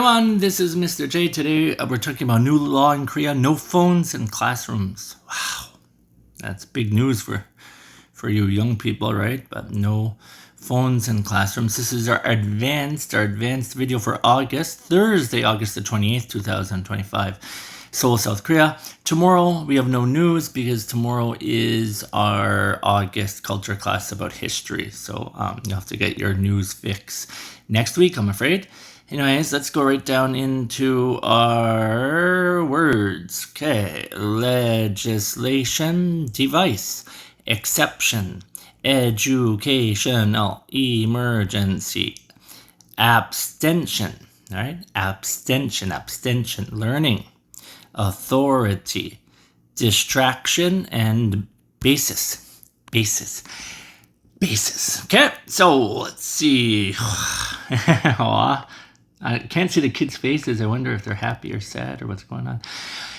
Everyone, this is Mr. J. Today we're talking about new law in Korea, no phones in classrooms. Wow, that's big news for you young people, right? But no phones in classrooms. This is our advanced video for Thursday, August the 28th, 2025. Seoul, South Korea. Tomorrow we have no news because tomorrow is our August culture class about history. So you'll have to get your news fix next week, I'm afraid. Anyways, let's go right down into our words. Okay, legislation, device, exception, educational, emergency, abstention, all right? Abstention, learning, authority, distraction, and basis. Okay, so let's see. I can't see the kids' faces. I wonder if they're happy or sad or what's going on.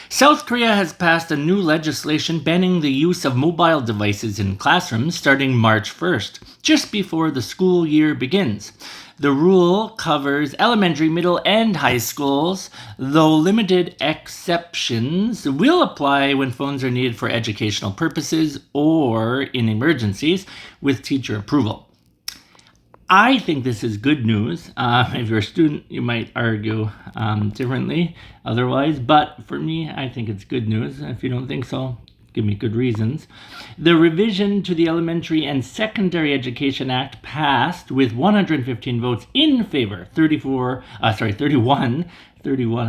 South Korea has passed a new legislation banning the use of mobile devices in classrooms starting March 1st, just before the school year begins. The rule covers elementary, middle, and high schools, though limited exceptions will apply when phones are needed for educational purposes or in emergencies with teacher approval. I think this is good news. If you're a student, you might argue differently otherwise, but for me, I think it's good news. If you don't think so, give me good reasons. The revision to the Elementary and Secondary Education Act passed with 115 votes in favor, 31, I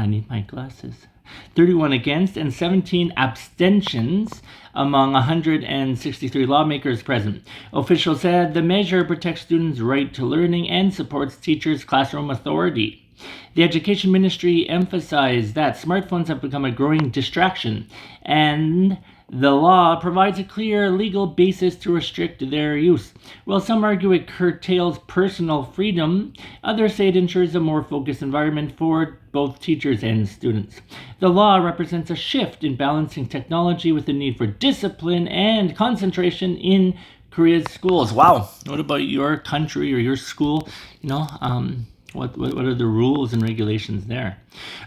need my glasses, 31 against, and 17 abstentions among 163 lawmakers present. Officials said the measure protects students' right to learning and supports teachers' classroom authority. The Education Ministry emphasized that smartphones have become a growing distraction, and the law provides a clear legal basis to restrict their use. While some argue it curtails personal freedom, others say it ensures a more focused environment for both teachers and students. The law represents a shift in balancing technology with the need for discipline and concentration in Korea's schools. Wow. What about your country or your school? What are the rules and regulations there?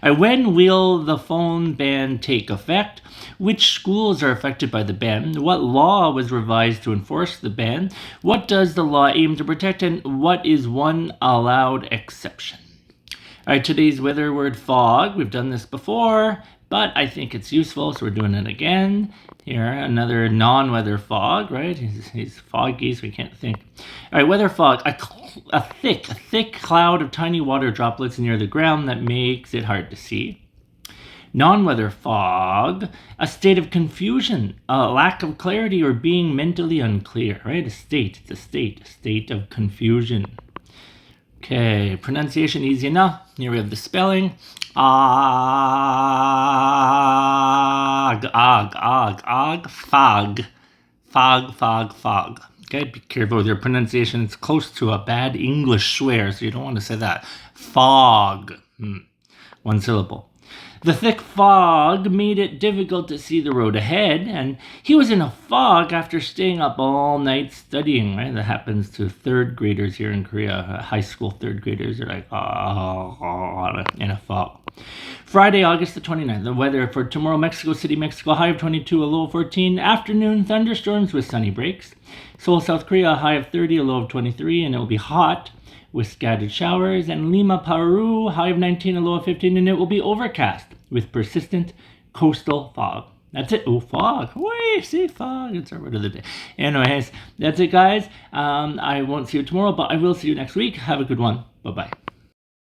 When will the phone ban take effect? Which schools are affected by the ban? What law was revised to enforce the ban? What does the law aim to protect? And what is one allowed exception? All right, today's weather word, fog. We've done this before, but I think it's useful, so we're doing it again. Here, another non-weather fog, right? He's foggy, so we can't think. All right, weather fog. A thick cloud of tiny water droplets near the ground that makes it hard to see. Non-weather fog, a state of confusion, a lack of clarity, or being mentally unclear, right? A state of confusion. Okay, pronunciation easy enough. Here we have the spelling. Fog. Okay, be careful with your pronunciation. It's close to a bad English swear, so you don't want to say that. Fog. One syllable. The thick fog made it difficult to see the road ahead, and he was in a fog after staying up all night studying, right? That happens to third graders here in Korea. High school third graders are like, in a fog. Friday, August the 29th. The weather for tomorrow, Mexico City, Mexico, high of 22, a low of 14. Afternoon, thunderstorms with sunny breaks. Seoul, South Korea, a high of 30, a low of 23, and it will be hot with scattered showers. And Lima, Peru, high of 19, a low of 15, and it will be overcast with persistent coastal fog. That's it. Oh, fog. Wait, see, fog. It's our word of the day. Anyways, that's it, guys. I won't see you tomorrow, but I will see you next week. Have a good one. Bye-bye.